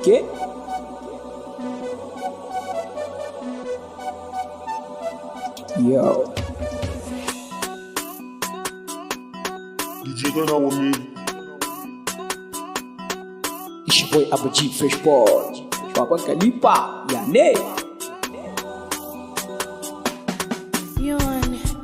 Okay. Yo. DJ kanawa me. It's your boy Abu G Fresh Boy. Baban Khalifa. Ya ne?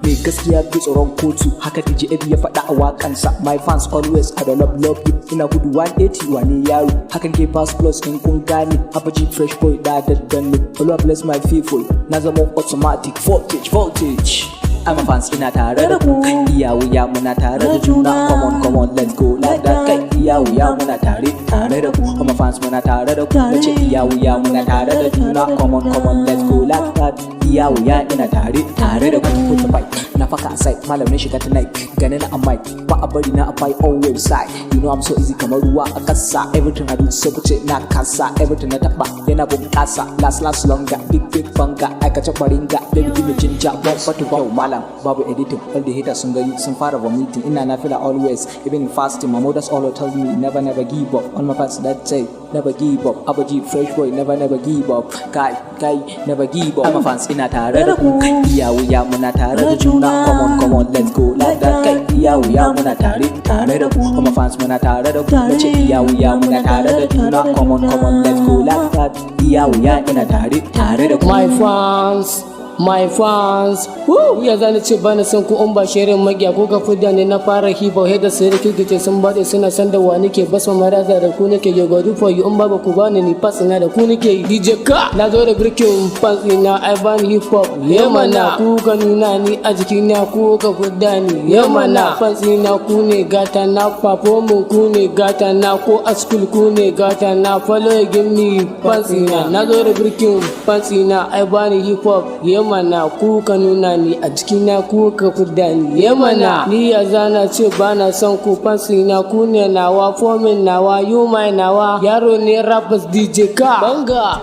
Mai gaskiya bi tsoron kotu, haka DJ Ebi ya faɗa a wakansa. My fans always I don't love you. Ina gudu 180 wane yaro, hakan ke pass plus in kun gane. Abu G Fresh Boy da daddanne. Allah bless my people. Na zama automatic voltage. I'm a fans ina tare da ku. Iya wuya muna tare da juna. Come on let's go like that. Kai iya wuya muna tare da ku. I'm a fans muna tare da ku. Nace iya wuya muna tare da juna. Come on let's go like that. Iya wuya ina tare da ku. Put the fight na faka aside, malamin shiga tonight. Gane na a mic, ba a bari na a fight on website. You know I'm so easy kamar ruwa a kasa. Everything I do sai kuce na kasa. Everything na taba yana bunƙasa. Last longer, big banga. Aikace baringa, baby give me ginger. Bumper to bumper malam, babu editing. All the haters sun gani sun fara vomiting. Ina na feel always, even in fasting. My mother's always tells me never give up. All my fans that say never give up. Abu G Fresh Boy never give up. Guy never give up. I'm a fans ina tare da ku. Iya wuya muna tare da juna. Come on let's go like that. Kai iya wuya muna tare da ku. I'm a fans muna tare da ku. Nace iya wuya muna tare da juna. Come on let's go like that. Iya wuya ina tare da ku. My fans, ya zani ce bana son ku in ba shirin magiya ko ka fida ne na fara hibo da sai da kike sun bade suna san da wani ke basma maraza da ku nake ya godi for you in ba ku bani ni pass na da ku nake DJ ka na zo da birkin fans ina I ban hip hop yamana ku ka nuna ni a jikin na ku ka fida ni yamana fans ina ku ne gata na perform ku ne gata na ko a school ku ne gata na follow give me fans ina na zo da birkin fans ina I ban hip hop mana ku ka nuna ni a jikina ku ka fidda ni yamana ni ya zana ce bana son ku fansi na ku ne nawa fomin nawa you my nawa yaro ne rappers DJ ka banga